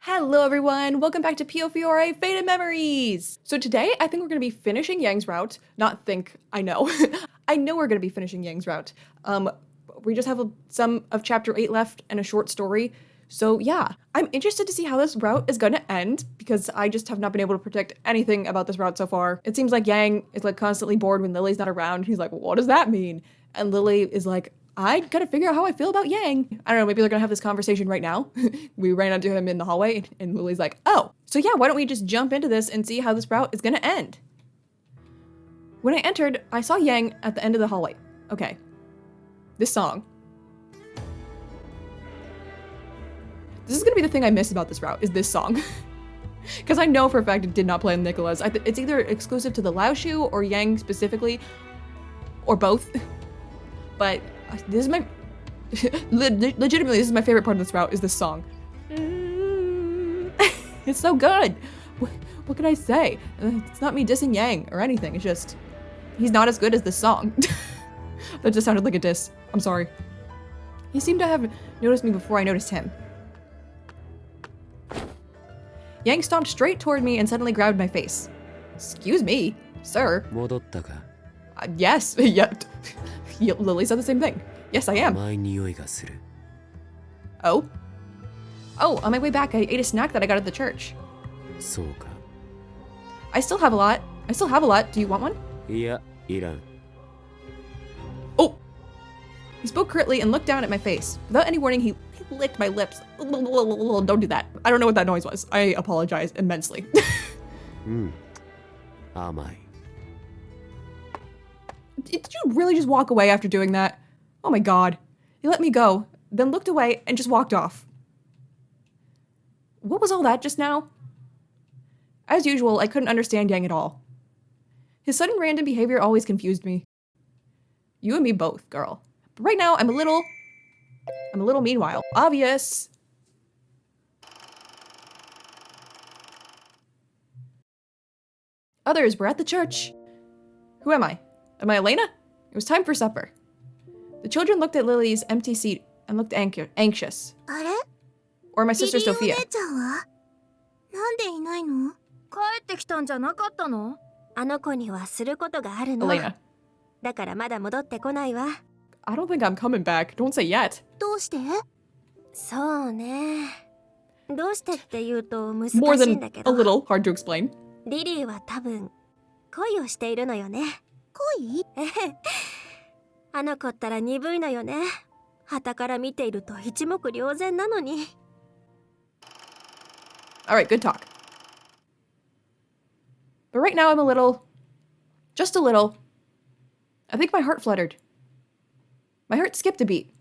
Hello everyone, welcome back to Piofiore Faded Memories! So today I think we're going to be finishing Yang's route. Not think, I know. I know we're going to be finishing Yang's route. We just have some of chapter 8 left and a short story. So yeah, I'm interested to see how this route is going to end because I just have not been able to predict anything about this route so far. It seems like Yang is like constantly bored when Lily's not around. He's like, what does that mean? And Lily is like, I gotta figure out how I feel about Yang. I don't know, maybe they're gonna have this conversation right now. We ran into him in the hallway and Lily's like, oh, so yeah, why don't we just jump into this and see how this route is gonna end? When I entered, I saw Yang at the end of the hallway. Okay. This song. This is gonna be the thing I miss about this route, is this song. Because I know for a fact it did not play on Nicola's. It's either exclusive to the Lao Shu or Yang specifically, or both. But this is my, legitimately, this is my favorite part of this route, is this song. It's so good. What can I say? It's not me dissing Yang or anything. It's just, he's not as good as this song. That just sounded like a diss. I'm sorry. He seemed to have noticed me before I noticed him. Yang stomped straight toward me and suddenly grabbed my face. Excuse me, sir. Yes, yep. Lily said the same thing. Yes, I am. Oh? Oh, on my way back, I ate a snack that I got at the church. I still have a lot. Do you want one? Oh! He spoke curtly and looked down at my face. Without any warning, he licked my lips. Don't do that. I don't know what that noise was. I apologize immensely. Did you really just walk away after doing that? Oh my god. He let me go, then looked away and just walked off. What was all that just now? As usual, I couldn't understand Yang at all. His sudden random behavior always confused me. You and me both, girl. But right now, I'm a little meanwhile. Obvious. Others were at the church. Who am I? Am I Elena? It was time for supper. The children looked at Lily's empty seat and looked anxious. Or my sister Sophia. Elena. I don't think I'm coming back. Don't say yet. More than a little, hard to explain. Alright, good talk. But right now I'm a little, just a little. I think my heart fluttered. My heart skipped a beat.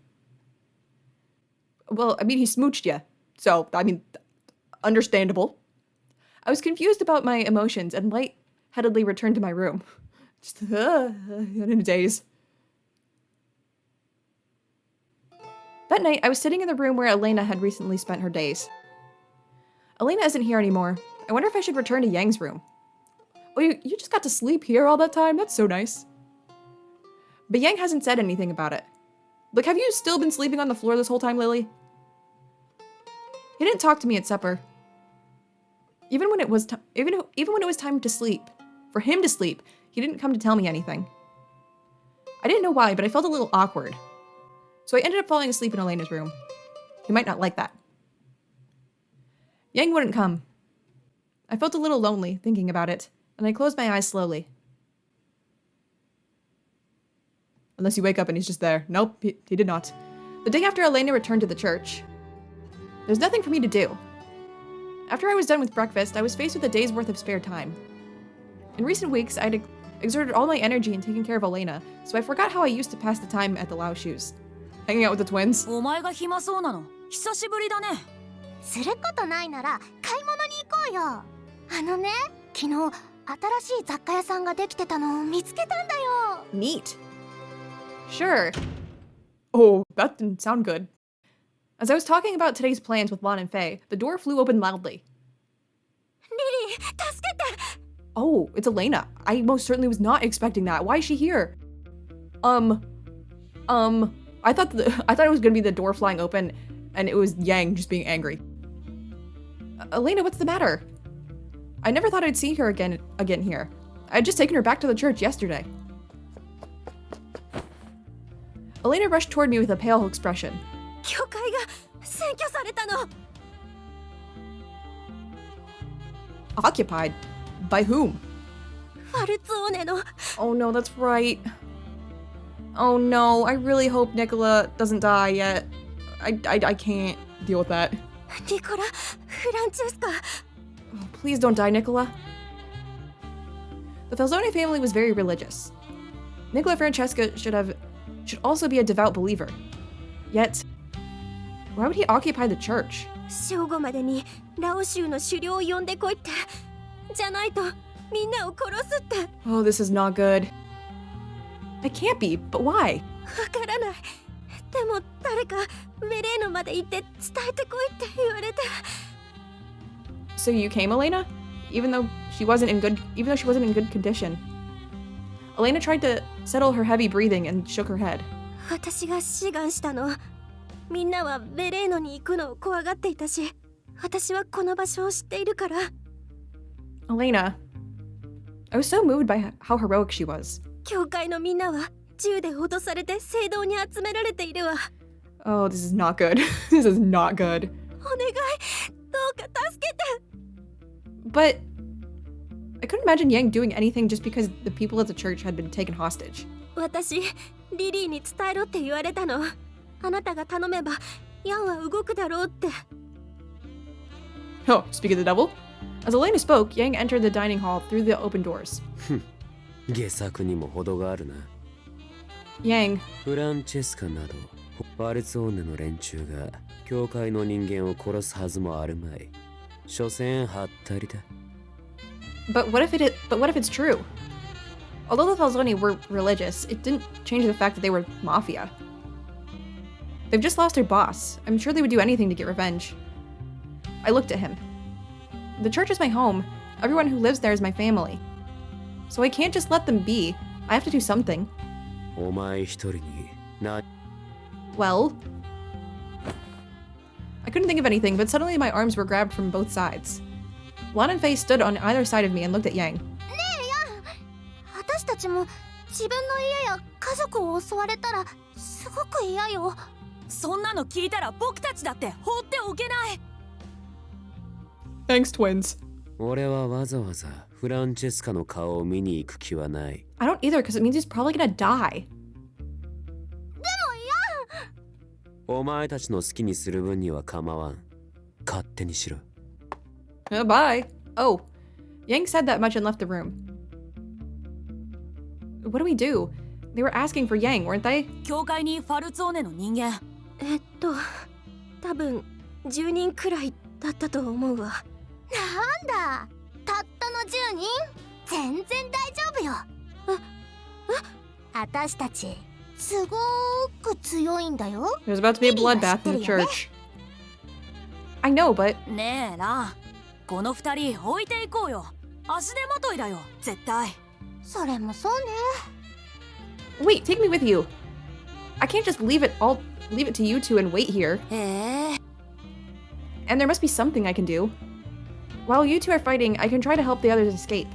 Well, I mean, he smooched you. So, I mean, understandable. I was confused about my emotions and lightheadedly returned to my room. Just in a daze. That night, I was sitting in the room where Elena had recently spent her days. Elena isn't here anymore. I wonder if I should return to Yang's room. Oh, you just got to sleep here all that time? That's so nice. But Yang hasn't said anything about it. Like, have you still been sleeping on the floor this whole time, Lily? He didn't talk to me at supper. Even when it was time to sleep, for him to sleep, he didn't come to tell me anything. I didn't know why, but I felt a little awkward. So I ended up falling asleep in Elena's room. He might not like that. Yang wouldn't come. I felt a little lonely thinking about it, and I closed my eyes slowly. Unless you wake up and he's just there. Nope, he did not. The day after Elena returned to the church, there's nothing for me to do. After I was done with breakfast, I was faced with a day's worth of spare time. In recent weeks, I'd exerted all my energy in taking care of Elena, so I forgot how I used to pass the time at the Lao Shus. Hanging out with the twins. Neat. Sure. Oh, that didn't sound good. As I was talking about today's plans with Lon and Faye, the door flew open loudly. Lili, oh, it's Elena. I most certainly was not expecting that. Why is she here? I thought it was gonna be the door flying open and it was Yang just being angry. Elena, what's the matter? I never thought I'd see her again here. I'd just taken her back to the church yesterday. Elena rushed toward me with a pale expression. 教会が占拠されたの。 Occupied? By whom? ファルツォーネの。 Oh no, that's right. Oh no, I really hope Nicola doesn't die yet. I can't deal with that. ニコラ・フランチェスカ。 Oh, please don't die, Nicola. The Falzone family was very religious. Nicola Francesca should also be a devout believer. Yet, why would he occupy the church? 正午までにラオ州の首領を呼んでこいって。じゃないとみんなを殺すって。 Oh, this is not good. It can't be, but why? わからない。でも誰かベレーノまで行って伝えてこいって言われて。 So you came, Elena? Even though she wasn't in good condition. Elena tried to settle her heavy breathing and shook her head. 私が志願したの。みんなはベレーノに行くのを怖がっていたし、私はこの場所を知っているから。 Elena, I was so moved by how heroic she was. 教会のみんなは銃で脅されて聖堂に集められているわ。 Oh, this is not good. This is not good. お願い、どうか助けて。 But I couldn't imagine Yang doing anything just because the people at the church had been taken hostage. 私、リリーに伝えろって言われたの。あなたが頼めば、ヤンは動くだろうって。 Oh, speak of the devil. As Elena spoke, Yang entered the dining hall through the open doors. 下策にも程があるな。 Yang, フランチェスカなどファルツォーネの連中が教会の人間を殺すはずもあるまい。所詮はったりだ。 but what if it's true? Although the Falzoni were religious, it didn't change the fact that they were mafia. They've just lost their boss. I'm sure they would do anything to get revenge. I looked at him. The church is my home. Everyone who lives there is my family. So I can't just let them be. I have to do something. お前一人にな。 Well, I couldn't think of anything, but suddenly my arms were grabbed from both sides. Lan and Faye stood on either side of me and looked at Yang. 私たちも自分の家や家族を襲われたらすごく嫌よ。そんなの聞いたら僕たちだって放っておけない。 Thanks, twins. 俺はわざわざフランチェスカの顔を見に行く気はない。 I don't either, because it means he's probably gonna die. お前たちの好きにする分には構わん。勝手にしろ。Bye. Oh, Yang said that much and left the room. What do we do? They were asking for Yang, weren't they? 教会にファルツォーネの人間。多分10人くらいだったと思うわ。なんだ、たったの10人？全然大丈夫よ。私たちすごーく強いんだよ。 There's about to be a bloodbath in the church. I know, but ねえな、この二人置いていこうよ。足手まといだよ、絶対。それもそうね。 wait, take me with you. I can't just leave it to you two and wait here. And there must be something I can do. While you two are fighting, I can try to help the others escape.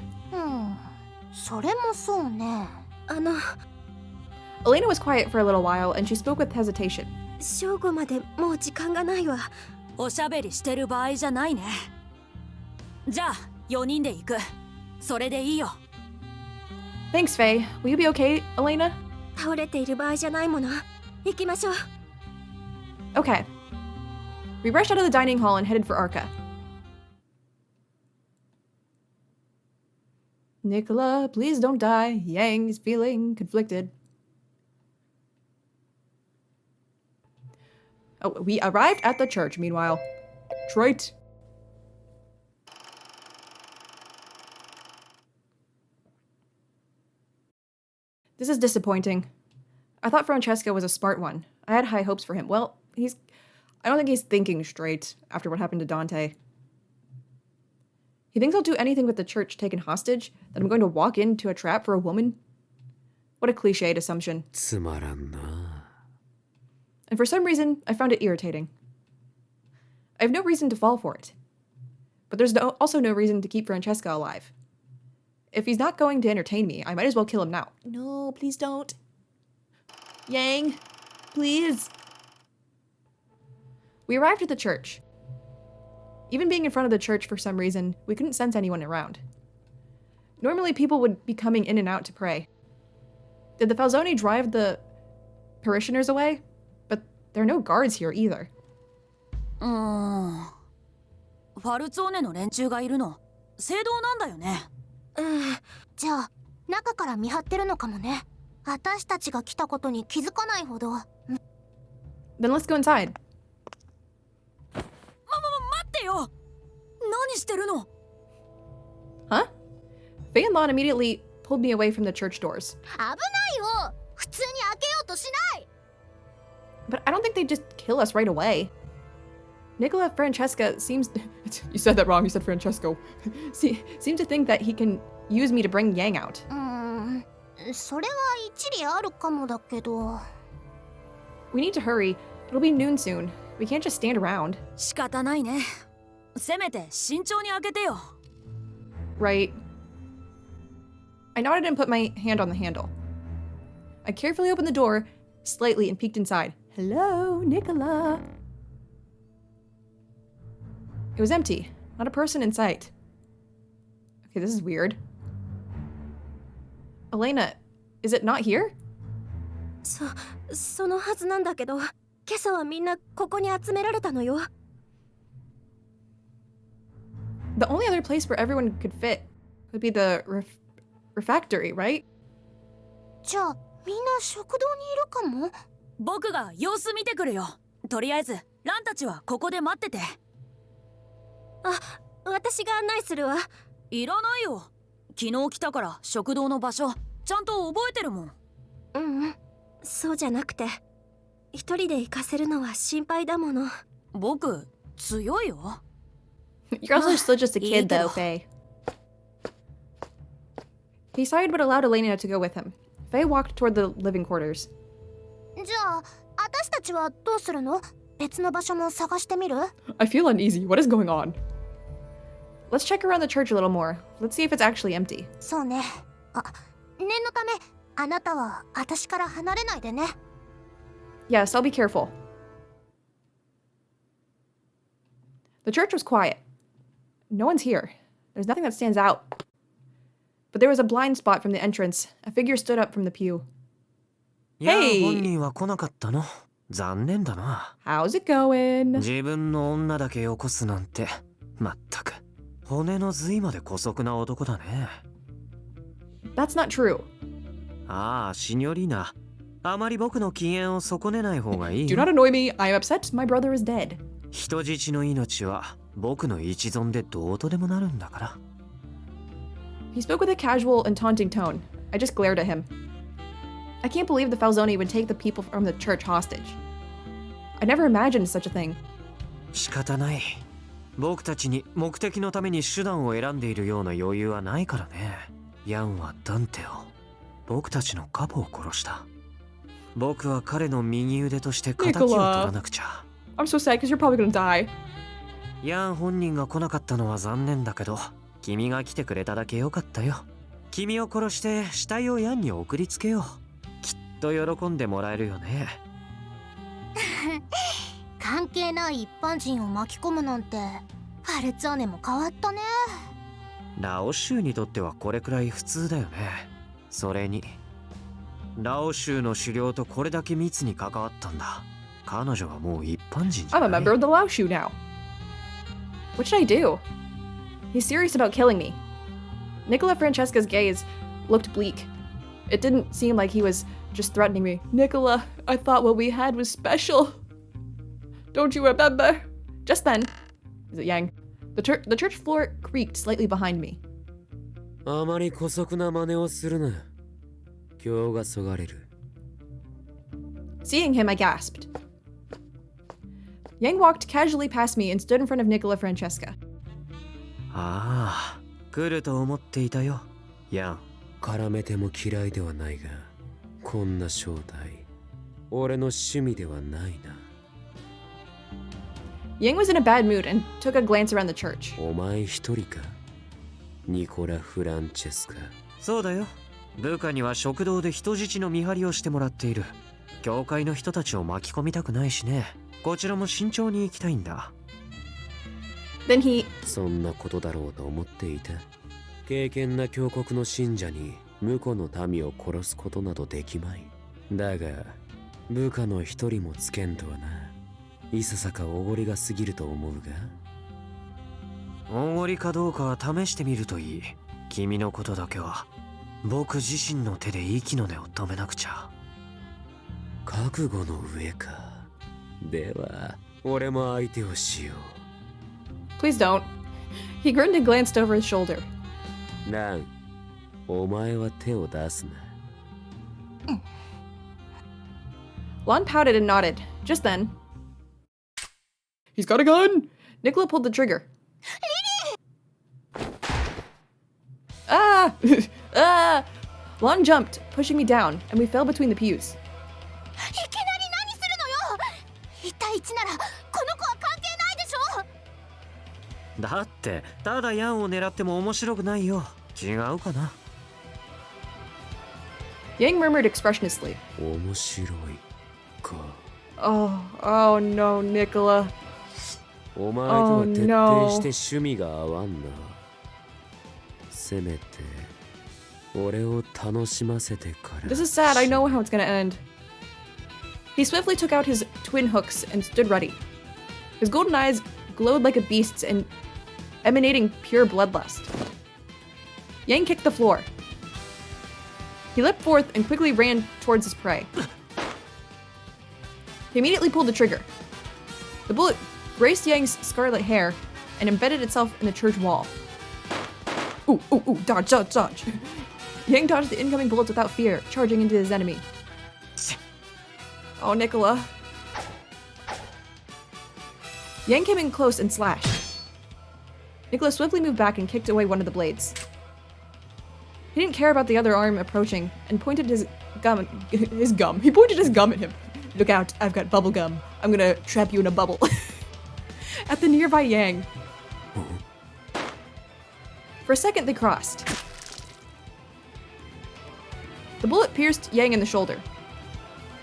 それもそうね。Elena was quiet for a little while, and she spoke with hesitation. 正午までもう時間がないわ。おしゃべりしてる場合じゃないね。じゃあ4人で行く。それでいいよ。 Thanks, Faye. Will you be okay, Elena? 倒れている場合じゃないもの。行きましょう。 Okay. We rushed out of the dining hall and headed for Arca. Nicola, please don't die. Yang is feeling conflicted. Oh, we arrived at the church, meanwhile. Detroit. This is disappointing. I thought Francesco was a smart one. I had high hopes for him. Well, I don't think he's thinking straight after what happened to Dante. He thinks I'll do anything with the church taken hostage? That I'm going to walk into a trap for a woman? What a cliched assumption. つまらんな。 And for some reason, I found it irritating. I have no reason to fall for it. But there's also no reason to keep Francesca alive. If he's not going to entertain me, I might as well kill him now. No, please don't. Yang, please. We arrived at the church. Even being in front of the church for some reason, we couldn't sense anyone around. Normally people would be coming in and out to pray. Did the Falzoni drive the parishioners away? But there are no guards here either. ファルツォーネの連中がいるの聖堂なんだよね。じゃあ中から見張ってるのかもね。私たちが来たことに気づかないほど。Then let's go inside. 待ってよ。何してるの？ Huh? Faye and Lon immediately pulled me away from the church doors. 危ないよ。普通に開けようとしない。But I don't think they'd just kill us right away. Nicola Francesca seems... You said that wrong, you said Francesco. Seems to think that he can use me to bring Yang out. それは一理あるかもだけど。We need to hurry. It'll be noon soon. We can't just stand around. 仕方ないね。せめて慎重に開けてよ。Right. I nodded and put my hand on the handle. I carefully opened the door slightly and peeked inside. Hello, Nicola. It was empty. Not a person in sight. Okay, this is weird. Elena, is it not here? そのはずなんだけど、今朝はみんなここに集められたのよ。The only other place where everyone could fit would be the refectory, right? じゃあみんな食堂にいるかも。僕が様子見てくるよ。とりあえずランたちはここで待ってて。私が案内するわ。いらないよ。昨日来たから食堂の場所ちゃんと覚えてるもん。そうじゃなくて一人で行かせるのは心配だもの。僕強いよ。You're also still just a kid though, Faye. He sighed but allowed Elena to go with him. Faye walked toward the living quarters. じゃあ私たちはどうするの？別の場所も探してみる？ I feel uneasy. What is going on? Let's check around the church a little more. Let's see if it's actually empty. そうね。念のためあなたは私から離れないでね。Yes, I'll be careful. The church was quiet. No one's here. There's nothing that stands out. But there was a blind spot from the entrance. A figure stood up from the pew. Hey! 本人は来なかったの？残念だな。 How's it going? 自分の女だけよこすなんて、まったく骨の髄まで姑息な男だね。That's not true. ああ、シニョリーナ。あまり僕の機嫌を損ねない方がいい。 Do not annoy me. I am upset. My brother is dead. 人質の命は僕の一存でどうとでもなるんだから。He spoke with a casual and taunting tone. I just glared at him. I can't believe the Falzoni would take the people from the church hostage. I never imagined such a thing. 仕方ない。僕たちに目的のために手段を選んでいるような余裕はないからね。ヤンはダンテを、僕たちのカポを殺した。僕は彼の右腕として仇を取らなくちゃ。I'm so sad because you're probably gonna die. ヤン本人が来なかったのは残念だけど、君が来てくれただけよかったよ。君を殺して死体をヤンに送りつけよう。きっと喜んでもらえるよね。関係ない一般人を巻き込むなんてファルツォーネも変わったね。ラオ州にとってはこれくらい普通だよね。それにラオ州の首領とこれだけ密に関わったんだ。彼女はもう一般人じゃない。 I'm a member of the Lao Shu now. What should I do? He's serious about killing me. Nicola Francesca's gaze looked bleak. It didn't seem like he was just threatening me. Nicola, I thought what we had was special. Don't you remember? Just then, is it Yang? The church floor creaked slightly behind me. あまり姑息な真似をするな。今日がそがれる。 Seeing him, I gasped. Yang walked casually past me and stood in front of Nicola Francesca. ああ、来ると思っていたよ。ヤン。絡めても嫌いではないが、こんな正体、俺の趣味ではないな。Yang was in a bad mood and took a glance around the church. お前一人かニコラ・フランチェスカ。そうだよ。部下には食堂で人質の見張りをしてもらっている。教会の人たちを巻き込みたくないしね。こちらも慎重に行きたいんだ。Then he... そんなことだろうと思っていた。敬虔な教国の信者に婿の民を殺すことなどできまい。だが部下の一人もつけんとはな。いささかおごりが過ぎると思うが。おごりかどうかは試してみるといい。君のことだけは僕自身の手で息の根を止めなくちゃ。覚悟の上か。では俺も相手をしよう。 Please don't. He grinned and glanced over his shoulder. ラン、お前は手を出すな。Lon pouted and nodded. Just then... He's got a gun! Nicola pulled the trigger. Ah! Ah! Lon jumped, pushing me down, and we fell between the pews. いきなり何するのよ。1対1ならこの子は関係ないでしょ。だってただヤンを狙っても面白くないよ。違うかな。 Yang murmured expressionlessly. 面白いか。 Oh no, Nicola. お前とは徹底して趣味が合わんな。せめて俺を楽しませてから。 This is sad. I know how it's gonna end. He swiftly took out his twin hooks and stood ready. His golden eyes glowed like a beast's and emanating pure bloodlust. Yang kicked the floor. He leapt forth and quickly ran towards his prey. He immediately pulled the trigger. The bullet grazed Yang's scarlet hair and embedded itself in the church wall. Ooh, ooh, ooh, dodge, dodge, dodge. Yang dodged the incoming bullets without fear, charging into his enemy. Oh, Nicola. Yang came in close and slashed. Nicola swiftly moved back and kicked away one of the blades. He didn't care about the other arm approaching and pointed his gum. He pointed his gum at him. Look out, I've got bubble gum. I'm gonna trap you in a bubble. At the nearby Yang. For a second, they crossed. The bullet pierced Yang in the shoulder.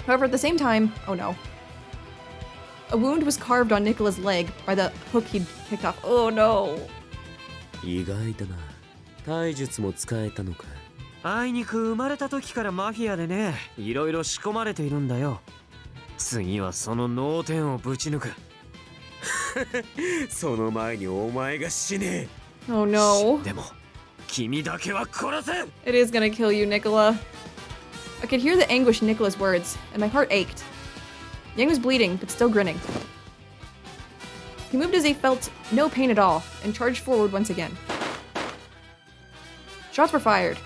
However, at the same time, oh no. A wound was carved on Nicola's leg by the hook he'd kicked off. Oh no. 意外だな。体術も使えたのか。あいにく生まれた時からマフィアでね、いろいろ仕込まれているんだよ。次はその脳天をぶち抜く。その前にお前が死ね。 Oh no. でも君だけは殺せ。 It is gonna kill you, Nicola. I could hear the anguish in Nicola's words, and my heart ached. Yang was bleeding, but still grinning. He moved as he felt no pain at all, and charged forward once again. Shots were fired.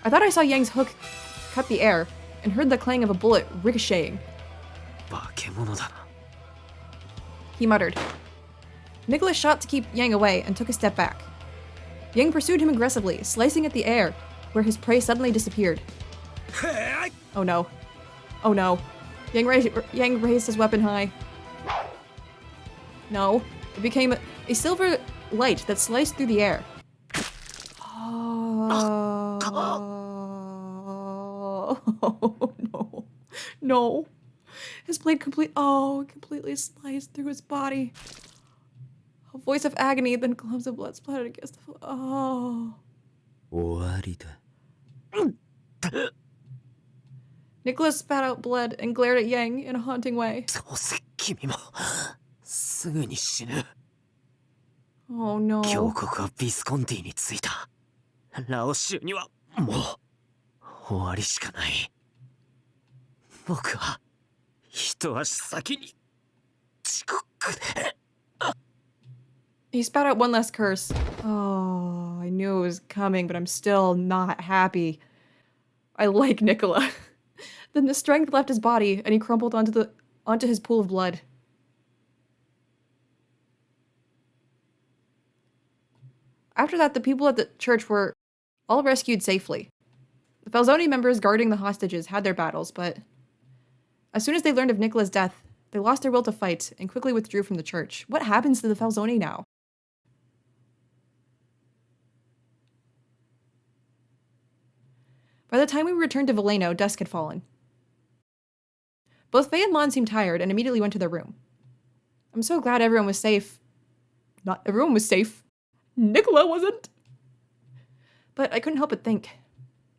I thought I saw Yang's hook cut the air, and heard the clang of a bullet ricocheting. 化け物だな。 He muttered. Nicholas shot to keep Yang away and took a step back. Yang pursued him aggressively, slicing at the air, where his prey suddenly disappeared. Oh no. Oh no. Yang raised his weapon high. No. It became a silver light that sliced through the air. Oh no. No. His blade completely sliced through his body. A voice of agony, then clumps of blood splattered against the floor. Oh. 終わりだ。 Nicholas spat out blood and glared at Yang in a haunting way. どうせ君もすぐに死ぬ。 Oh no. 教国はビスコンティに着いた。ラオ州にはもう終わりしかない。僕は一足先に地獄で。 He spat out one last curse. Oh, I knew it was coming, but I'm still not happy. I like Nicola. Then the strength left his body, and he crumpled onto his pool of blood. After that, the people at the church were all rescued safely. The Falzoni members guarding the hostages had their battles, but as soon as they learned of Nicola's death, They lost their will to fight and quickly withdrew from the church. What happens to the Falzoni now? By the time we returned to Veleno, dusk had fallen. Both Faye and Lon seemed tired and immediately went to their room. I'm so glad everyone was safe. Not everyone was safe. Nicola wasn't. But I couldn't help but think.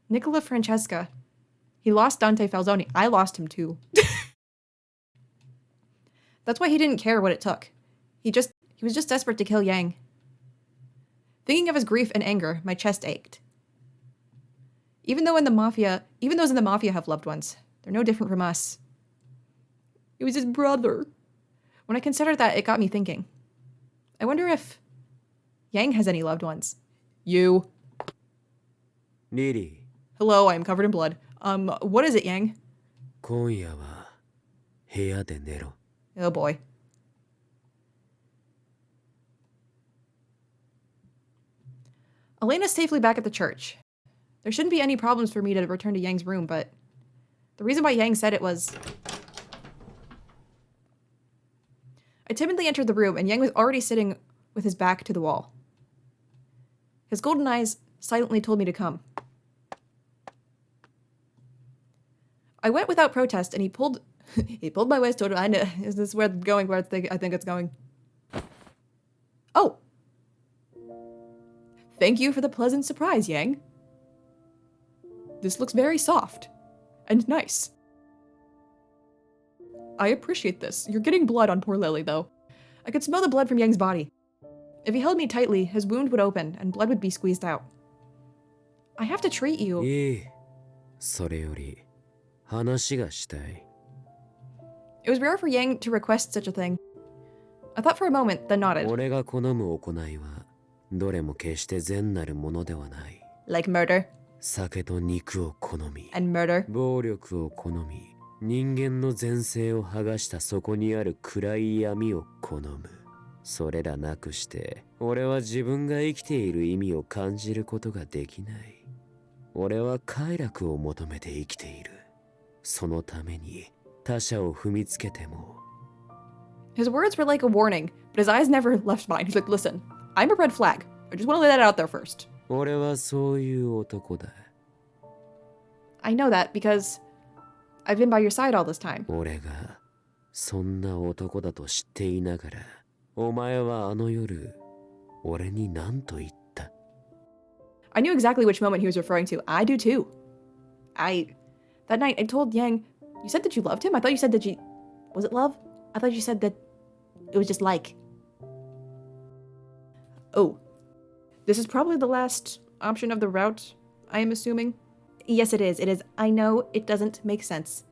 Nicola Francesca. He lost Dante Falzoni. I lost him too. That's why he didn't care what it took. He was just desperate to kill Yang. Thinking of his grief and anger, my chest ached. Even those in the mafia have loved ones, they're no different from us. It was his brother. When I considered that, it got me thinking. I wonder if Yang has any loved ones. You. Lili. Hello, I am covered in blood. What is it, Yang? 今夜は部屋で寝ろ。 Oh boy. Elena's safely back at the church. There shouldn't be any problems for me to return to Yang's room, but the reason why Yang said it was... I timidly entered the room, and Yang was already sitting with his back to the wall. His golden eyes silently told me to come. I went without protest, and he pulled my waist toward... I know, is this where it's going, where I think it's going? Oh! Thank you for the pleasant surprise, Yang. This looks very soft. And nice. I appreciate this. You're getting blood on poor Lily, though. I could smell the blood from Yang's body. If he held me tightly, his wound would open, and blood would be squeezed out. I have to treat you. いい。それより話がしたい。 It was rare for Yang to request such a thing. I thought for a moment, then nodded. 俺が好む行いはどれも決して善なるものではない。 Like murder. 酒と肉を好み、 And murder. 暴力を好み、人間の前世を剥がしたそこにある暗い闇を好む。それらなくして俺は自分が生きている意味を感じることができない。俺は快楽を求めて生きている。そのために他者を踏みつけても。 His words were like a warning, but his eyes never left mine. He's like, listen, I'm a red flag. I just want to lay that out there first. 俺はそういう男だ。 I know that because I've been by your side all this time. 俺がそんな男だと知っていながら、お前はあの夜、俺に何と言った？ I knew exactly which moment he was referring to. I do too. That night I told Yang, you said that you loved him? I thought you said that was it love? I thought you said that it was just like. Oh. This is probably the last option of the route, I am assuming. Yes, it is. It is. I know it doesn't make sense.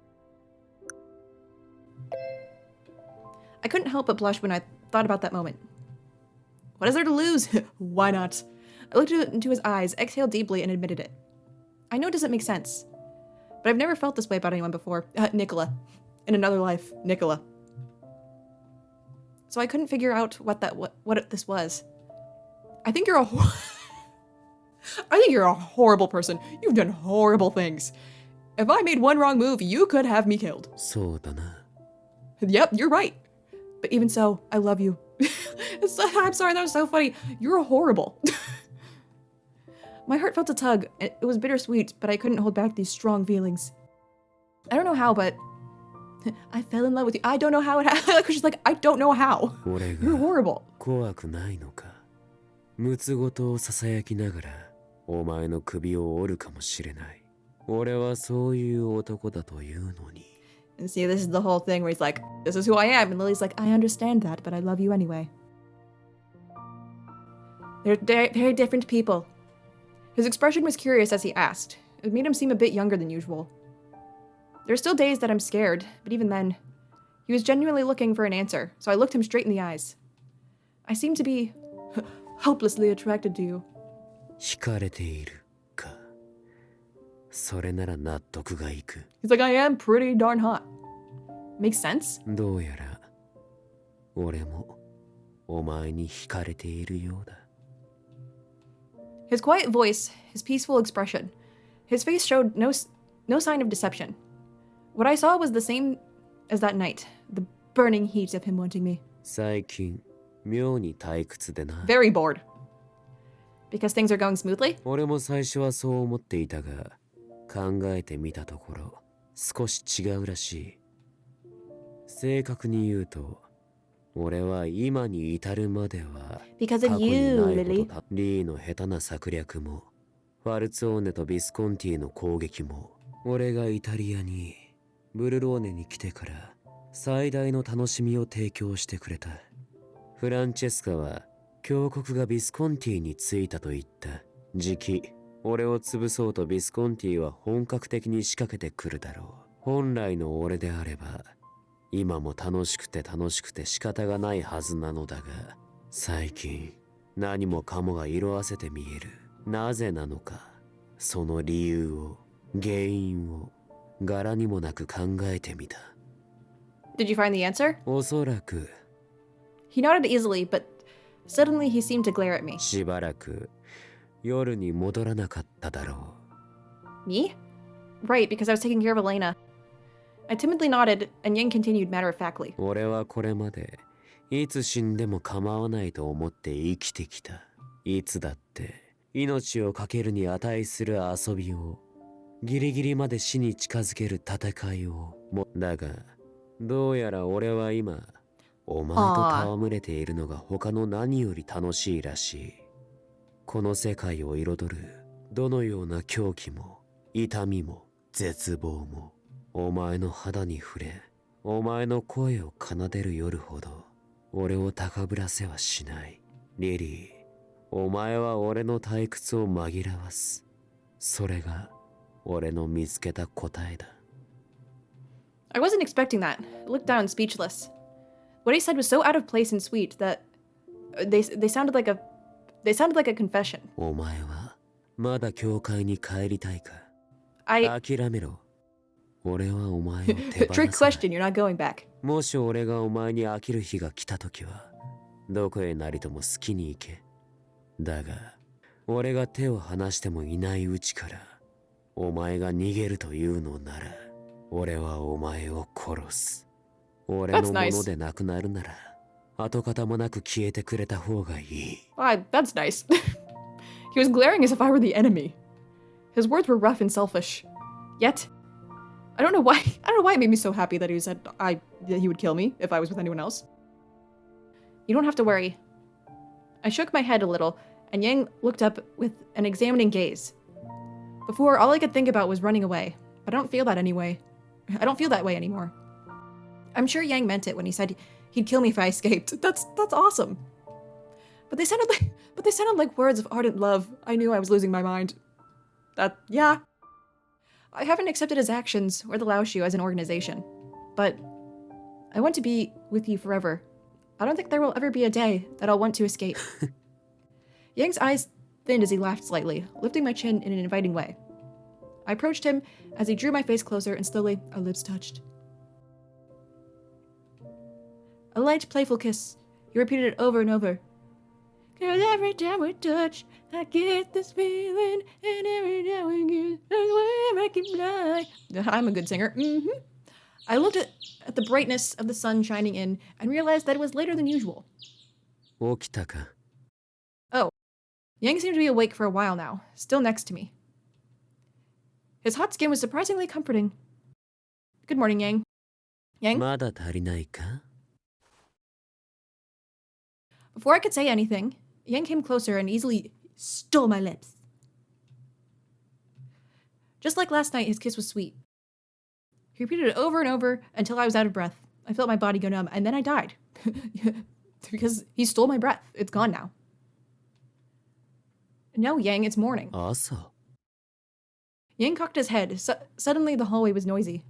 I couldn't help but blush when I thought about that moment. What is there to lose? Why not? I looked into his eyes, exhaled deeply, and admitted it. I know it doesn't make sense, but I've never felt this way about anyone before. Nicola. In another life, Nicola. So I couldn't figure out what this was. I think you're a horrible person. You've done horrible things. If I made one wrong move, you could have me killed. そうだな。 Yep, you're right. But even so, I love you. I'm sorry, that was so funny. You're horrible. My heart felt a tug. It was bittersweet, but I couldn't hold back these strong feelings. I don't know how, but I fell in love with you. I don't know how it happened. She's like, I don't know how. You're horrible. 怖くないのか。むつごとをささやきながら、お前の首を折るかもしれない。俺はそういう男だというのに。 And see, this is the whole thing where he's like, this is who I am. And Lily's like, I understand that, but I love you anyway. They're very different people. His expression was curious as he asked. It made him seem a bit younger than usual. There are still days that I'm scared, but even then, he was genuinely looking for an answer, so I looked him straight in the eyes. I seem to be hopelessly attracted to you. 惹かれているか。それなら納得がいく。 He's like, I am pretty darn hot. Makes sense? どうやら、俺もお前に惹かれているようだ。 His quiet voice, his peaceful expression, his face showed no sign of deception. What I saw was the same as that night, the burning heat of him wanting me. 最近妙に退屈でな。 Very bored. Because things are going smoothly? 俺も最初はそう思っていたが、考えてみたところ少し違うらしい。正確に言うと、俺は今に至るまでは Because 過 of 去に you, ないほ Lily. どリーの下手な策略も、ファルツォーネとビスコンティの攻撃も、俺がイタリアにブルローネに来てから最大の楽しみを提供してくれた。フランチェスカは峡谷がビスコンティに着いたと言った。時期、俺を潰そうとビスコンティは本格的に仕掛けてくるだろう。本来の俺であれば、今も楽しくて仕方がないはずなのだが、最近何もかもが色あせて見える。なぜなのか、その理由を、原因を柄にもなく考えてみた。 Did you find the answer? おそらく He nodded easily, but suddenly he seemed to glare at me. しばらく夜に戻らなかっただろ Me? Right, because I was taking care of Elena. I timidly nodded, and Yang continued matter-of-factly. う。俺はこれまでいつ死んでも構わないと思って生きてきた。いつだって命を懸けるに値する遊びを、ギリギリまで死に近づける戦いをも。だがどうやら俺は今お前と戯れているのが他の何より楽しいらしい。この世界を彩るどのような狂気も痛みも絶望も、お前の肌に触れ、お前の声を奏でる夜ほど俺を高ぶらせはしない。リリー、お前は俺の退屈を紛らわす。それが俺の見つけた答えだ。 I wasn't expecting that. I looked down, speechless. What he said was so out of place and sweet that they sounded like a confession. お前はまだ教会に帰りたいか？ I 諦めろ。俺はお前を手放 trick さない。 question. You're not going back. もし俺がお前に飽きる日が来たときは、どこへなりとも好きに行け。だが、俺が手を離してもいないうちから、お前が逃げるというのなら、俺はお前を殺す。俺の That's も nice. のでなくなるなら、跡形もなく消えてくれた方がいい。 That's nice. He was glaring as if I were the enemy. His words were rough and selfish. Yet, I don't know why it made me so happy that he said that he would kill me if I was with anyone else. You don't have to worry. I shook my head a little, and Yang looked up with an examining gaze. Before, all I could think about was running away, but I don't feel that anyway. I don't feel that way anymore. I'm sure Yang meant it when he said he'd kill me if I escaped. That's awesome. But they sounded like words of ardent love. I knew I was losing my mind. Yeah. I haven't accepted his actions or the Laoshu as an organization, but I want to be with you forever. I don't think there will ever be a day that I'll want to escape. Yang's eyes thinned as he laughed slightly, lifting my chin in an inviting way. I approached him as he drew my face closer, and slowly our lips touched. A light, playful kiss. He repeated it over and over. 'Cause every time we touch, I get this feeling, and every time we kiss, I swear I can fly. I'm a good singer. I looked at the brightness of the sun shining in and realized that it was later than usual. 起きたか？ Oh, Yang seemed to be awake for a while now, still next to me. His hot skin was surprisingly comforting. Good morning, Yang. Yang? まだ足りないか？ Before I could say anything, Yang came closer and easily stole my lips. Just like last night, his kiss was sweet. He repeated it over and over until I was out of breath. I felt my body go numb, and then I died. Because he stole my breath. It's gone now. No, Yang, it's morning. 朝。 Yang cocked his head. Suddenly, the hallway was noisy.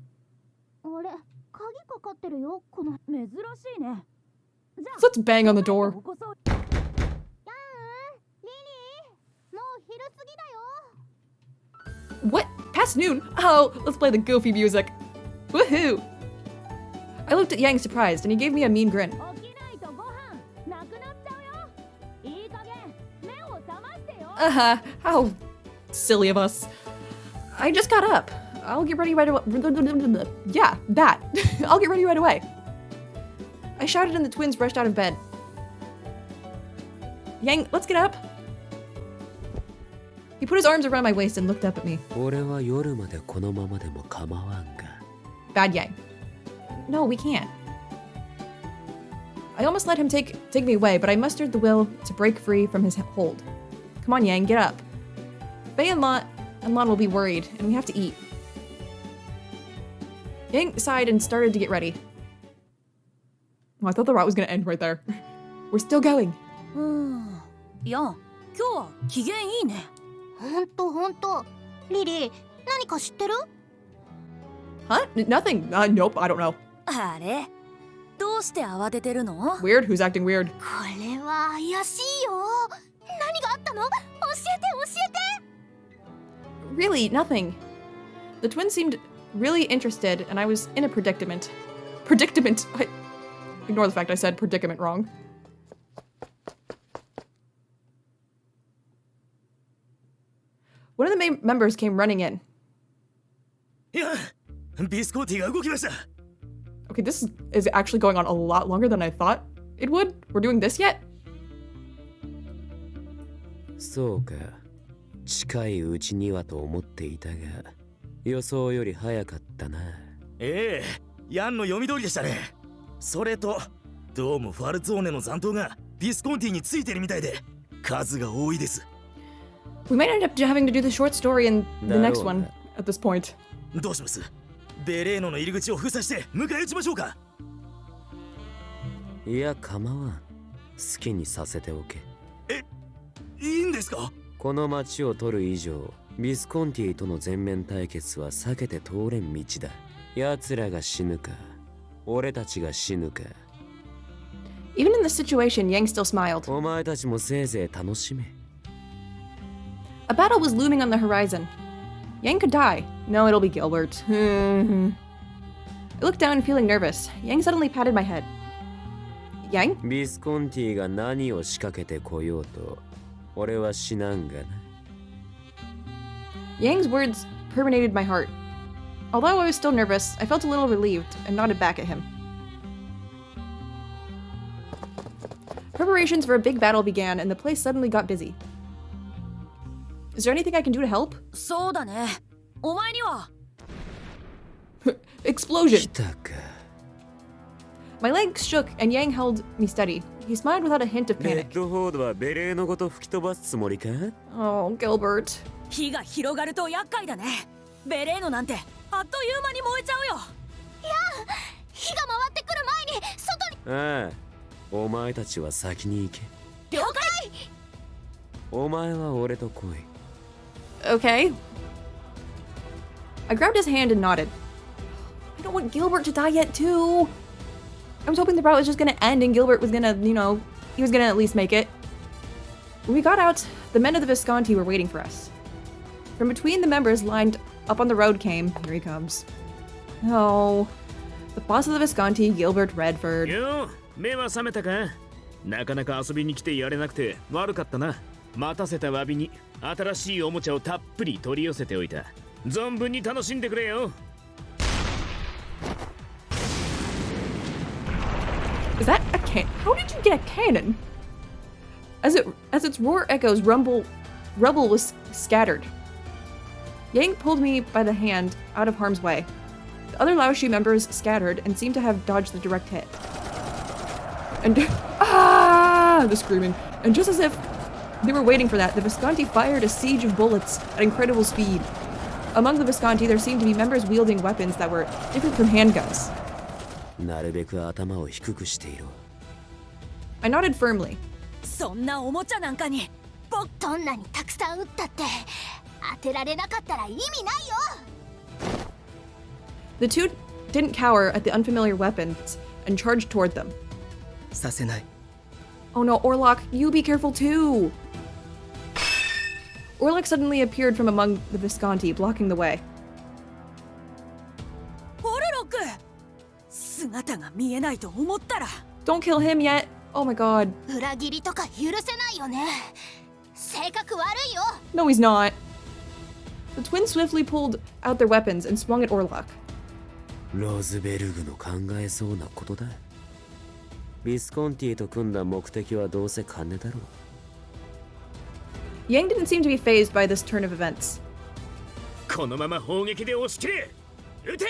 あれ、鍵かかってるよ。この珍しいね。じゃあ So let's bang on the door. 起こそう。ヤン、リリー、もう昼過ぎだよ。 What? Past noon? Oh, let's play the goofy music. Woohoo! I looked at Yang surprised, and he gave me a mean grin. 起きないとご飯なくなっちゃうよ。いい加減目を覚ましてよ。 How silly of us. I just got up. I'll get ready right away. Yeah, that. I'll get ready right away. shouted and the twins rushed out of bed. Yang, let's get up. He put his arms around my waist and looked up at me. 俺は夜までこのままでも構わんが。 Bad Yang. No, we can't. I almost let him take me away, but I mustered the will to break free from his hold. Come on, Yang, get up. Faye and Lon will be worried, and we have to eat. Yang sighed and started to get ready. Oh, I thought the route was going to end right there. We're still going. ヤン、今日は機嫌いいね。ほんと。リリー、何か知ってる？ Huh? Nothing. Nope, I don't know. あれ？どうして慌ててるの？ Weird? Who's acting weird? これは怪しいよ。何があったの？教えて。 Really, nothing. The twins seemed really interested, and I was in a predicament. Predicament? Ignore the fact I said predicament wrong. One of the main members came running in. Okay, this is actually going on a lot longer than I thought it would. We're doing this yet? そうか。近いうちにはと思っていたが、予想より早かったな。ええ、ヤンの読み通りでしたね。それと、どうもファルツォーネの残党がビスコンティについてるみたいで、数が多いです。We might end up having to do the short story in the next one at this point. どうします？ベレーノの入り口を封鎖して迎え撃ちましょうか？いや、構わん。好きにさせておけ。え、いいんですか？この町を取る以上、ビスコンティとの全面対決は避けて通れん道だ。奴らが死ぬか、俺たちが死ぬか。Even in this situation, Yang still smiled. お前たちもせいぜい楽しめ。A battle was looming on the horizon. Yang could die. No, it'll be Gilbert. I looked down, feeling nervous. Yang suddenly patted my head. Yang? ビスコンティが何を仕掛けてこようと、俺は死なんがな。Yang's words permeated my heart. Although I was still nervous, I felt a little relieved and nodded back at him. Preparations for a big battle began, and the place suddenly got busy. Is there anything I can do to help? そうだね。お前には。Explosion! 来たか。My legs shook, and Yang held me steady. He smiled without a hint of レ panic. ッドフォードはベレーのごと吹き飛ばすつもりか？ Oh, Gilbert. 火が広がると厄介だね。ベレーノなんてあっという間に燃えちゃうよ。いや、火が回ってくる前に外に。ああ、お前たちは先に行け。了解。お前は俺と来い。Okay. I grabbed his hand and nodded. I don't want Gilbert to die yet, too. I was hoping the route was just gonna end and Gilbert was gonna, he was gonna at least make it. When we got out, the men of the Visconti were waiting for us. From between the members lined up on the road came, here he comes. Oh, the boss of the Visconti, Gilbert Redford. よ、目は覚めたか？なかなか遊びに来てやれなくて悪かったな。待たせた詫びに新しいおもちゃをたっぷり取り寄せておいた。存分に楽しんでくれよ。Is that a cannon? How did you get a cannon? As its roar echoes, rubble was scattered. Yang pulled me by the hand out of harm's way. The other Laoshi members scattered and seemed to have dodged the direct hit. And the screaming. And just as if they were waiting for that, the Visconti fired a siege of bullets at incredible speed. Among the Visconti, there seemed to be members wielding weapons that were different from handguns. なるべく頭を低くしていろ。I nodded firmly. そんなおもちゃなんかに僕どんなにたくさん撃ったって当てられなかったら意味ないよ。 The two didn't cower at the unfamiliar weapons and charged toward them. させない。 Oh no, Orlok, you be careful too! Orlok suddenly appeared from among the Visconti, blocking the way. オルロック、姿が見えないと思ったら。 Don't kill him yet! Oh my god. 裏切りとか許せないよね。性格悪いよ。 No, he's not. The twins swiftly pulled out their weapons and swung at Orlok. ローズベルグの考えそうなことだ。ビスコンティと組んだ目的はどうせ金だろう。 Yang didn't seem to be phased by this turn of events. このまま砲撃で押し切れ。撃て。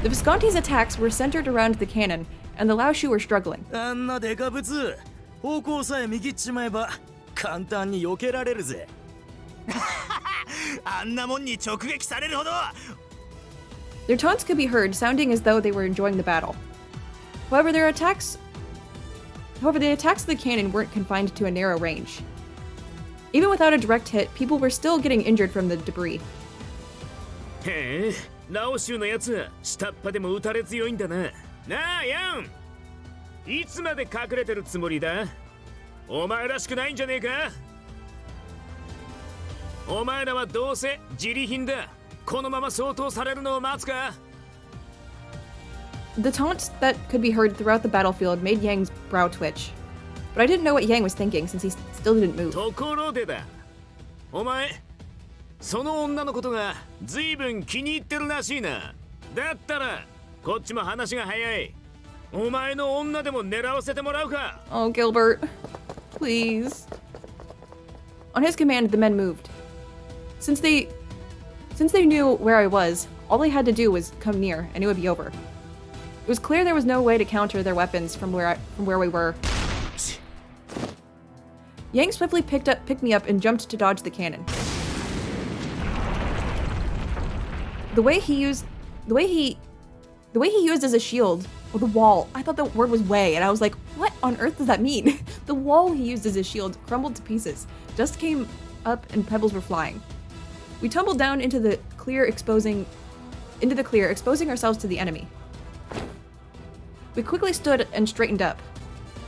The Visconti's attacks were centered around the cannon, and the Laoshu were struggling. あんなデカブツ方向さえ右っちまえば簡単に避けられるぜ。あんなもんに直撃されるほど。 Their taunts could be heard, sounding as though they were enjoying the battle. However, the attacks of the cannon weren't confined to a narrow range. Even without a direct hit, people were still getting injured from the debris. へえ、ラオシュのやつは下っ端でも撃たれ強いんだな。なあヤン、いつまで隠れてるつもりだ。お前らしくないんじゃねえか。お前らはどうせ自利品だ。このまま相当されるのを待つか。 The taunts that could be heard throughout the battlefield made Yang's brow twitch. But I didn't know what Yang was thinking since he still didn't move. ところでだ。お前、その女のことが随分気に入ってるらしいな。だったらこっちも話が早い。お前の女でも狙わせてもらうか。 Oh, Gilbert. Please. On his command, the men moved. Since they knew where I was, all they had to do was come near, and it would be over. It was clear there was no way to counter their weapons from where we were. Yang swiftly picked me up and jumped to dodge the cannon. The way he used as a shield, or the wall. I thought the word was way, and I was like, what on earth does that mean? The wall he used as a shield crumbled to pieces. Dust came up and pebbles were flying. We tumbled down into the clear, exposing ourselves to the enemy. We quickly stood and straightened up.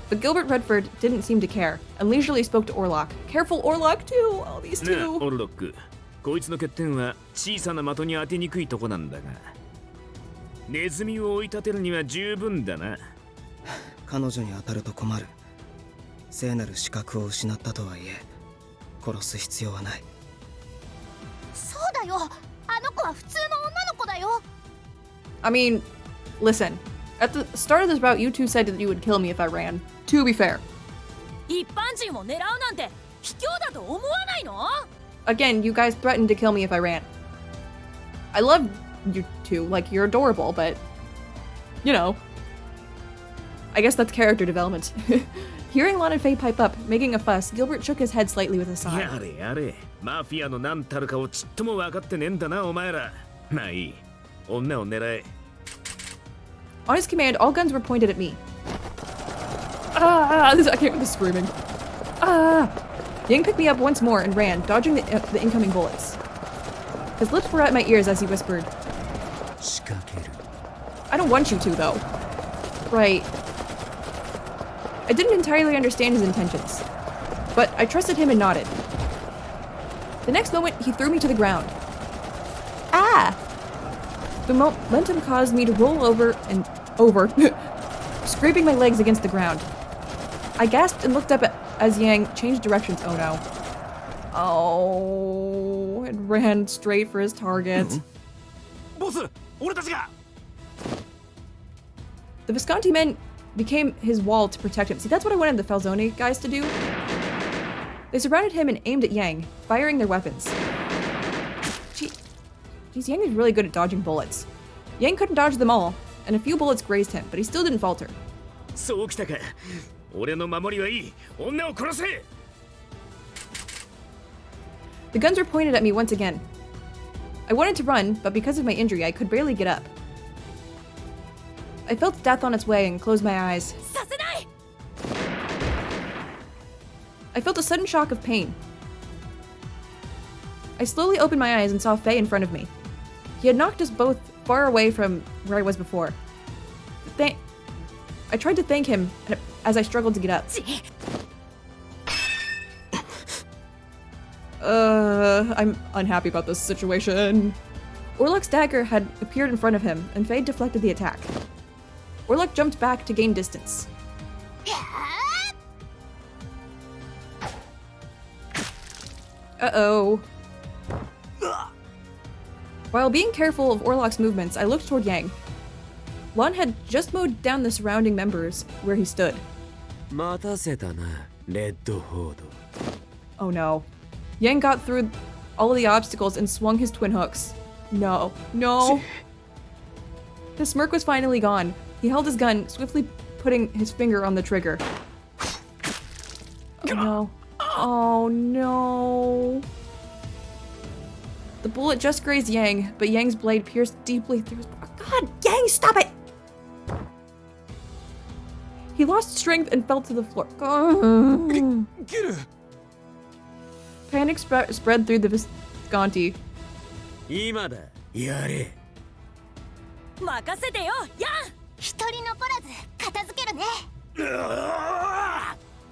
But Gilbert Redford didn't seem to care, and leisurely spoke to Orlok. Careful, Orlok, too! Oh, these ねえ、 two! オルロック。こいつの欠点は小さな的に当てにくいとこなんだが。ネズミを追い立てるには十分だな。彼女に当たると困る。聖なる資格を失ったとはいえ、殺す必要はない。そうだよ、あの子は普通の女の子だよ。 I mean, listen. At the start of this route, you two said that you would kill me if I ran. To be fair. 一般人を狙うなんて卑怯だと思わないの？ Again, you guys threatened to kill me if I ran. I love you two, like, you're adorable, but... You know. I guess that's character development. Hearing Lon and Faye pipe up, making a fuss, Gilbert shook his head slightly with a sigh. やれやれ、マフィアの何たるかをちっとも分かってねえんだな、お前ら。まあいい。女を狙え。 On his command, all guns were pointed at me. I can't with the screaming. Yang picked me up once more and ran, dodging the incoming bullets. His lips were at my ears as he whispered, 仕掛ける。 I don't want you to, though. Right. I didn't entirely understand his intentions, but I trusted him and nodded. The next moment, he threw me to the ground. Ah! The momentum caused me to roll over, scraping my legs against the ground. I gasped and looked up as Yang changed directions. Oh no. Oh, it ran straight for his target. ボス、俺たちが。 The Visconti men became his wall to protect him. See, that's what I wanted the Falzone guys to do. They surrounded him and aimed at Yang, firing their weapons. Geez, Yang is really good at dodging bullets. Yang couldn't dodge them all, and a few bullets grazed him, but he still didn't falter. そうきたか。俺の守りはいい。女を殺せ。 The guns were pointed at me once again. I wanted to run, but because of my injury, I could barely get up. I felt death on its way and closed my eyes. させない。 I felt a sudden shock of pain. I slowly opened my eyes and saw Faye in front of me. He had knocked us both far away from where I was before. I tried to thank him as I struggled to get up. I'm unhappy about this situation. Orlok's dagger had appeared in front of him, and Faye deflected the attack. Orlok jumped back to gain distance. Uh-oh. While being careful of Orlok's movements, I looked toward Yang. Lon had just mowed down the surrounding members where he stood. 待たせたな、レッドホード。 Oh no. Yang got through all of the obstacles and swung his twin hooks. No. No. The smirk was finally gone. He held his gun, swiftly putting his finger on the trigger. Oh no. Oh no. The bullet just grazed Yang, but Yang's blade pierced deeply through his... Oh God, Yang, stop it! He lost strength and fell to the floor. Panic spread through the Visconti. 今だ、やれ。任せてよ、ヤン。一人残らず片付けるね。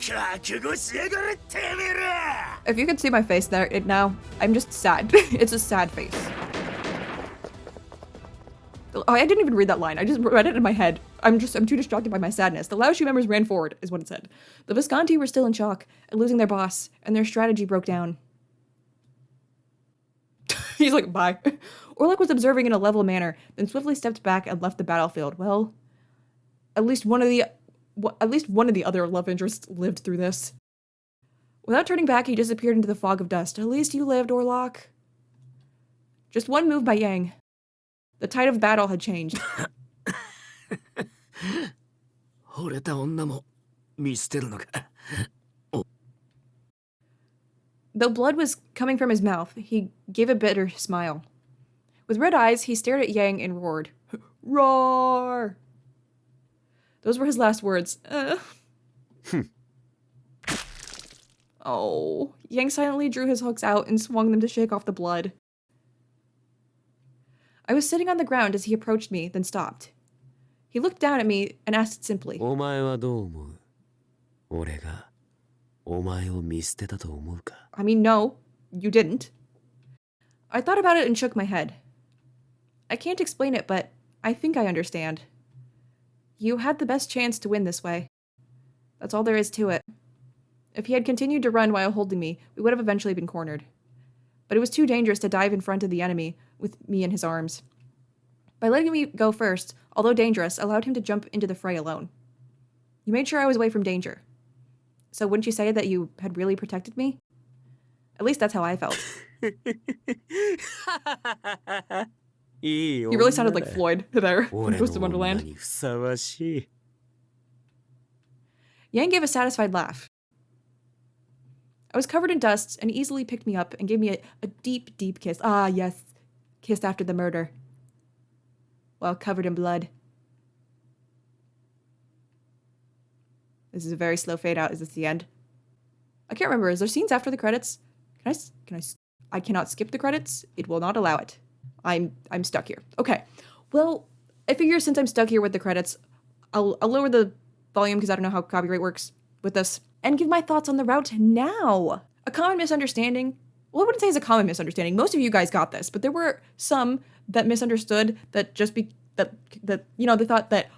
覚悟しやがれてめえら。 If you could see my face there now, I'm just sad. It's a sad face. Oh, I didn't even read that line. I just read it in my head. I'm too distracted by my sadness. The Lao Shu members ran forward, is what it said. The Visconti were still in shock at losing their boss, and their strategy broke down. He's like, bye. Orlok was observing in a level manner, then swiftly stepped back and left the battlefield. Well, at least one of the other love interests lived through this. Without turning back, he disappeared into the fog of dust. At least you lived, Orlok. Just one move by Yang. The tide of battle had changed. 惚れた女も見捨てるのか。 Though blood was coming from his mouth, he gave a bitter smile. With red eyes, he stared at Yang and roared. Roar! Those were his last words. Oh. Yang silently drew his hooks out and swung them to shake off the blood. I was sitting on the ground as he approached me, then stopped. He looked down at me and asked simply. お前はどう思う？俺がお前を見捨てたと思うか？ I mean, no, you didn't. I thought about it and shook my head. I can't explain it, but I think I understand. You had the best chance to win this way. That's all there is to it. If he had continued to run while holding me, we would have eventually been cornered. But it was too dangerous to dive in front of the enemy with me in his arms. By letting me go first, although dangerous, allowed him to jump into the fray alone. You made sure I was away from danger. So wouldn't you say that you had really protected me? At least that's how I felt. You really sounded like Floyd there from Ghost of Wonderland. Yang gave a satisfied laugh. I was covered in dust and easily picked me up and gave me a deep, deep kiss. Ah, yes. Kissed after the murder. While covered in blood. This is a very slow fade out. Is this the end? I can't remember. Is there scenes after the credits? I cannot skip the credits. It will not allow it. I'm stuck here. Okay. Well, I figure since I'm stuck here with the credits, I'll lower the volume because I don't know how copyright works with this and give my thoughts on the route now. A common misunderstanding. Well, I wouldn't say it's a common misunderstanding. Most of you guys got this, but there were some that misunderstood that that you know, they thought that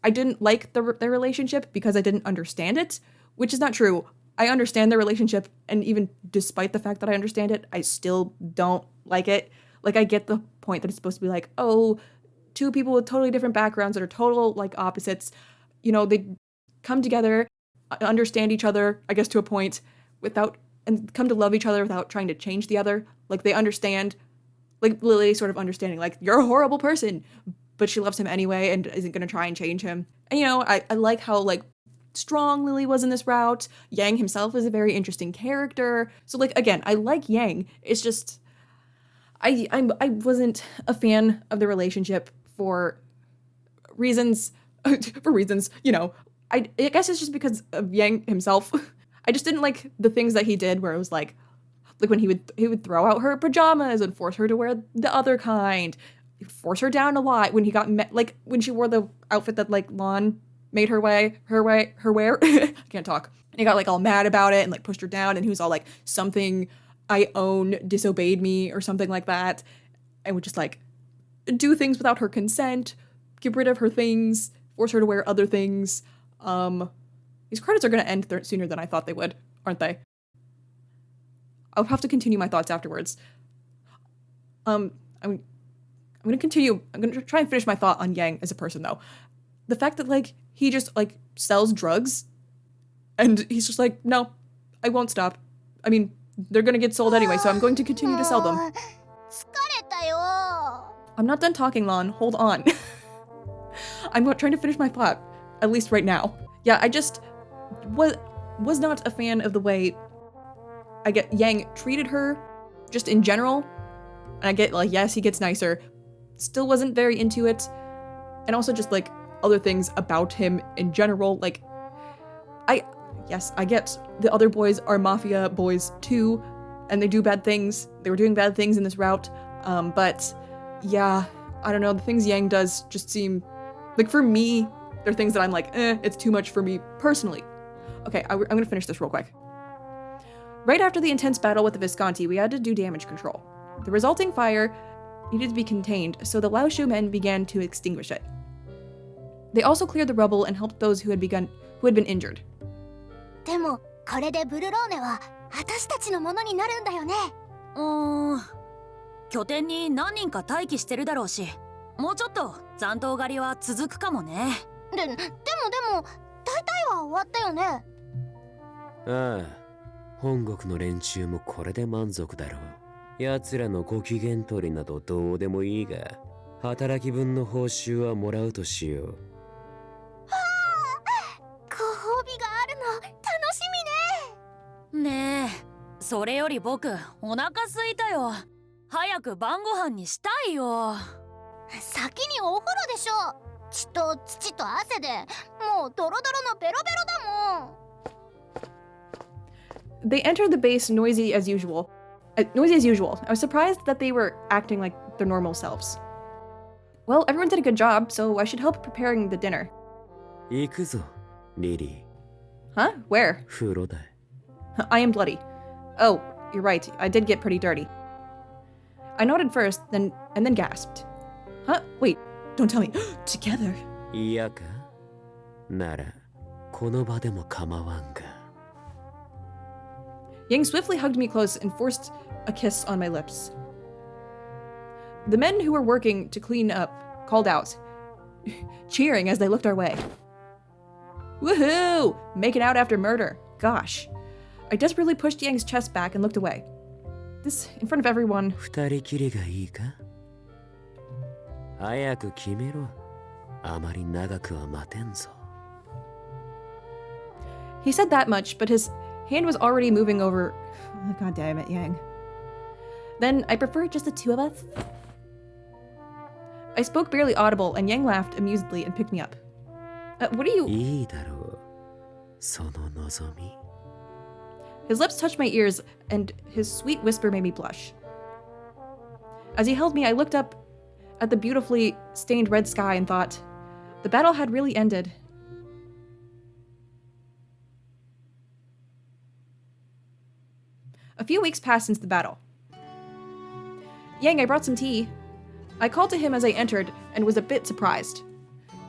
I didn't like their relationship because I didn't understand it, which is not true. I understand their relationship, and even despite the fact that I understand it, I still don't like it. Like, I get the point that it's supposed to be like, oh, two people with totally different backgrounds that are total, like, opposites, you know, they come together, understand each other, I guess to a point, and come to love each other without trying to change the other. Like, they understand, like Lili sort of understanding, like, you're a horrible person, but she loves him anyway and isn't going to try and change him. And, you know, I like how, like, strong Lili was in this route. Yang himself is a very interesting character. So, like, again, I like Yang. It's just, I wasn't a fan of the relationship for reasons, you know, I guess it's just because of Yang himself. I just didn't like the things that he did where it was like when he would throw out her pajamas and force her to wear the other kind, force her down a lot when he got like when she wore the outfit that like Lon made her wear. I can't talk. And he got like all mad about it and like pushed her down, and he was all like, something I own disobeyed me or something like that, and would just like do things without her consent, get rid of her things, force her to wear other things. These credits are going to end sooner than I thought they would, aren't they? I'll have to continue my thoughts afterwards. I'm I'm gonna try and finish my thought on Yang as a person though. The fact that like he just like sells drugs and he's just like, no, I won't stop. I mean, they're gonna get sold anyway, so I'm going to continue to sell them. 疲れたよ I'm not done talking, Lon. Hold on. I'm trying to finish my thought, at least right now. Yeah, I just was not a fan of the way I get Yang treated her, just in general. And I get like, yes, he gets nicer. Still wasn't very into it. And also just like other things about him in general. Like, yes, I get the other boys are mafia boys too, and they do bad things. They were doing bad things in this route. But yeah, I don't know. The things Yang does just seem like, for me, they're things that I'm like, it's too much for me personally. Okay, I'm gonna finish this real quick. Right after the intense battle with the Visconti, we had to do damage control. The resulting fire needed to be contained, so the Laoshu men began to extinguish it. They also cleared the rubble and helped those who had been injured. でもこれでブルローネは私たちのものになるんだよね拠点に何人か待機してるだろうし、もうちょっと残党狩りは続くかもね。でも大体は終わったよねああ、本国の連中もこれで満足だろう。奴らのご機嫌取りなどどうでもいいが、働き分の報酬はもらうとしよう。ご褒美があるの楽しみねねえ、それより僕お腹空いたよ。早く晩ご飯にしたいよ。先にお風呂でしょ血と土と汗でもうドロドロのベロベロだもん They entered the base noisy as usual. I was surprised that they were acting like their normal selves. Well, everyone did a good job, so I should help preparing the dinner. 行くぞ、リリ Huh? Where? ー。風呂だ。I am bloody. Oh, you're right. I did get pretty dirty. I nodded first, and then gasped. Huh? Wait, don't tell me. Together? 嫌かなら、この場でも構わんが。Yang swiftly hugged me close and forced a kiss on my lips. The men who were working to clean up called out, cheering as they looked our way. Woohoo! Making out after murder. Gosh. I desperately pushed Yang's chest back and looked away. This, in front of everyone. 二人きりがいいか早く決めろ。あまり長くは待てんぞ。He said that much, but his hand was already moving over. Oh, God damn it, Yang. Then I prefer just the two of us. I spoke barely audible, and Yang laughed amusedly and picked me up. What are you? いいだろう。その望み。His lips touched my ears, and his sweet whisper made me blush. As he held me, I looked up at the beautifully stained red sky and thought, the battle had really ended. A few weeks passed since the battle. Yang, I brought some tea. I called to him as I entered and was a bit surprised.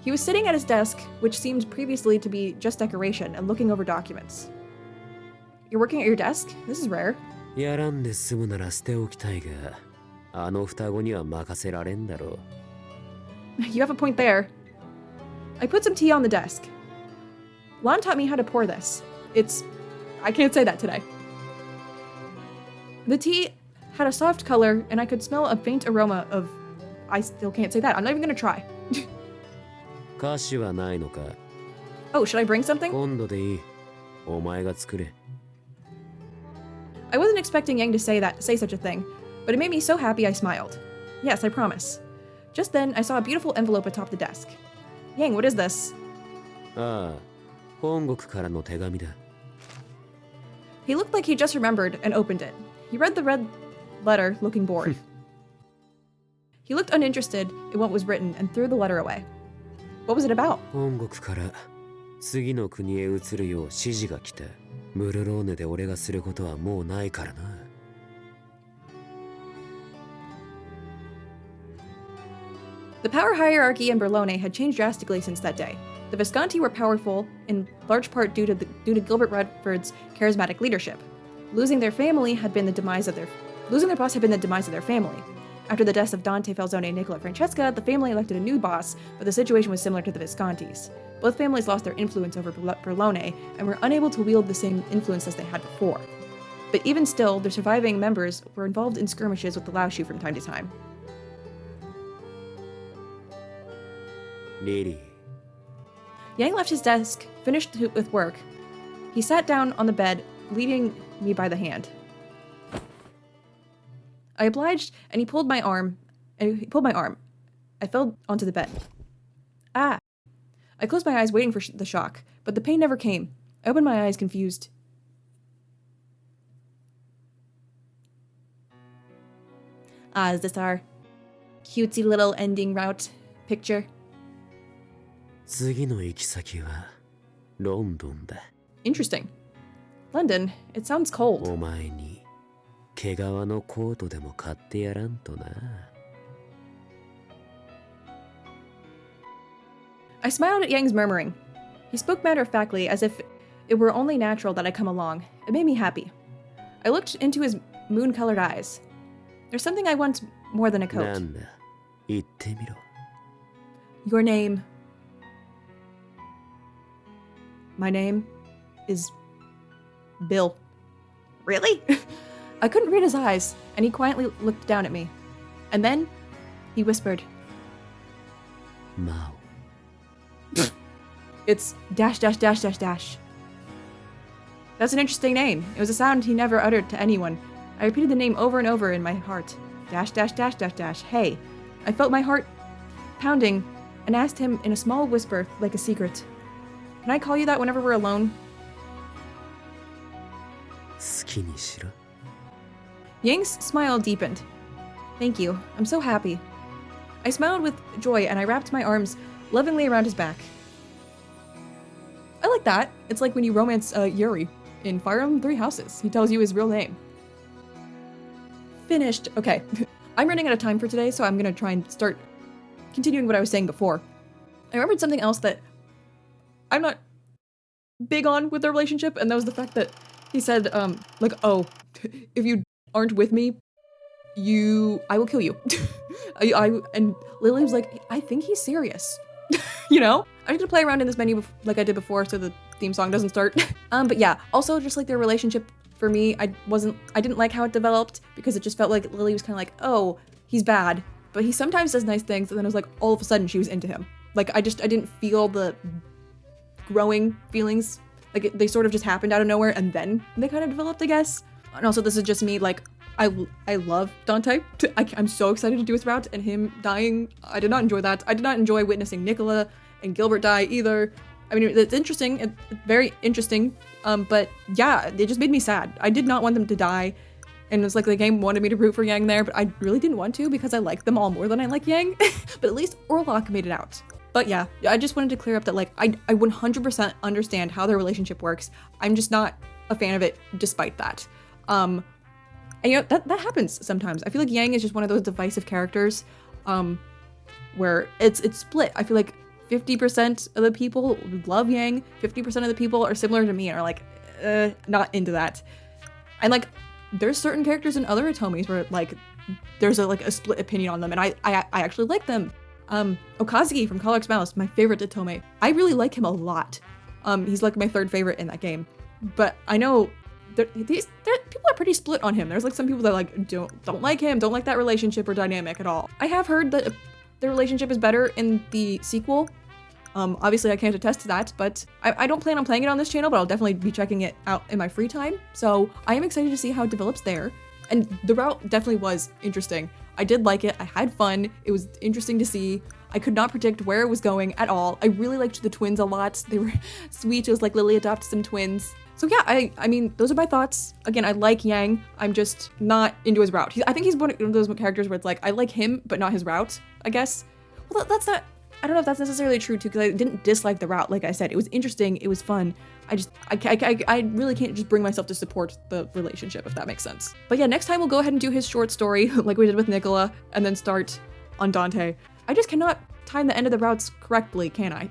He was sitting at his desk, which seemed previously to be just decoration, and looking over documents. You're working at your desk? This is rare. やらんで済むなら捨ておきたいが、あの双子には任せられんだろう。You have a point there. I put some tea on the desk. Lon taught me how to pour this. I can't say that today. The tea had a soft color, and I could smell a faint aroma of... I still can't say that. I'm not even gonna try. 菓子はないのか Oh, should I bring something? 今度でいい。お前が作れ。I wasn't expecting Yang to say such a thing, but it made me so happy I smiled. Yes, I promise. Just then, I saw a beautiful envelope atop the desk. Yang, what is this? ああ、本国からの手紙だ。He looked like he just remembered and opened it. He read the red letter, looking bored. He looked uninterested in what was written and threw the letter away. What was it about? 本国から次の国へ移るよう指示が来た。ブルローネで俺がすることはもうないからな。The power hierarchy in Berlone had changed drastically since that day. The Visconti were powerful, in large part due to Gilbert Redford's charismatic leadership. Losing their boss had been the demise of their family. After the deaths of Dante, Falzone, Nicola, and Francesca, the family elected a new boss, but the situation was similar to the Viscontis. Both families lost their influence over Berlone and were unable to wield the same influence as they had before. But even still, the surviving members were involved in skirmishes with the Laoshu from time to time. Lili. Yang left his desk, finished with work. He sat down on the bed, leading me by the hand. I obliged, and he pulled my arm. I fell onto the bed. Ah! I closed my eyes, waiting for the shock, but the pain never came. I opened my eyes, confused. Ah, is this our cutesy little ending route picture? 次の行き先はロンドンだ。 Interesting. London, it sounds cold. お前に毛皮のコートでも買ってやらんとな。I smiled at Yang's murmuring. He spoke matter-of-factly, as if it were only natural that I come along. It made me happy. I looked into his moon-colored eyes. There's something I want more than a な coat. んだ、言ってみろ。 Your name. My name is Bill. Really? I couldn't read his eyes, and he quietly looked down at me. And then he whispered, マオ。 It's dash dash dash dash dash. That's an interesting name. It was a sound he never uttered to anyone. I repeated the name over and over in my heart. Dash dash dash dash dash. Hey. I felt my heart pounding and asked him in a small whisper, like a secret. Can I call you that whenever we're alone? 好きにしろ。 Yang's smile deepened. Thank you. I'm so happy. I smiled with joy and I wrapped my arms lovingly around his back. I like that. It's like when you romance Yuri in Fire Emblem Three Houses. He tells you his real name. Finished. Okay. I'm running out of time for today, so I'm gonna try and start continuing what I was saying before. I remembered something else that I'm not big on with their relationship, and that was the fact that he said, like, oh, if you aren't with me, I will kill you. And Lily was like, I think he's serious. You know? I'm gonna play around in this menu like I did before so the theme song doesn't start. But yeah, also just like their relationship for me, I didn't like how it developed because it just felt like Lily was kind of like, oh, he's bad, but he sometimes does nice things, and then it was like all of a sudden she was into him. Like I didn't feel the growing feelings. Like they sort of just happened out of nowhere and then they kind of developed, I guess. And also this is just me, like I love Dante. I'm so excited to do his route, and him dying, I did not enjoy that. I did not enjoy witnessing Nicola and Gilbert die either. I mean, it's interesting, it's very interesting, but yeah, it just made me sad. I did not want them to die, and it's like the game wanted me to root for Yang there, but I really didn't want to because I like them all more than I like Yang. But at least Orlok made it out. But yeah, I just wanted to clear up that like I 100% understand how their relationship works. I'm just not a fan of it despite that. And you know, that happens sometimes. I feel like Yang is just one of those divisive characters where it's split. I feel like 50% of the people love Yang, 50% of the people are similar to me and are like, not into that. And like, there's certain characters in other Otomis where like, there's a split opinion on them, and I actually like them. Okazuki from Color X Mouse, my favorite Otome. I really like him a lot. He's like my third favorite in that game. But I know people are pretty split on him. There's like some people that like don't like him, don't like that relationship or dynamic at all. I have heard that their relationship is better in the sequel. Obviously I can't attest to that, but I don't plan on playing it on this channel, but I'll definitely be checking it out in my free time. So I am excited to see how it develops there. And the route definitely was interesting. I did like it, I had fun, it was interesting to see. I could not predict where it was going at all. I really liked the twins a lot. They were sweet. It was like Lily adopted some twins. So yeah, I mean, those are my thoughts. Again, I like Yang. I'm just not into his route. I think he's one of those characters where it's like, I like him, but not his route, I guess. Well, that's not, I don't know if that's necessarily true too, because I didn't dislike the route. Like I said, it was interesting, it was fun. I really can't just bring myself to support the relationship, if that makes sense. But yeah, next time we'll go ahead and do his short story, like we did with Nicola, and then start on Dante. I just cannot time the end of the routes correctly, can I?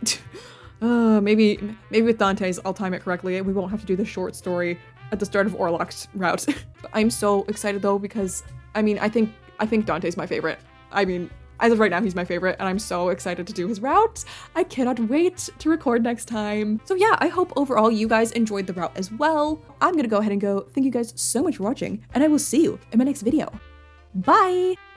Maybe with Dante's I'll time it correctly and we won't have to do the short story at the start of Orlok's route. But I'm so excited though, because I mean, I think I think Dante's my favorite. I mean, as of right now, he's my favorite, and I'm so excited to do his route. I cannot wait to record next time. So yeah, I hope overall you guys enjoyed the route as well. I'm gonna go ahead and go. Thank you guys so much for watching, and I will see you in my next video. Bye!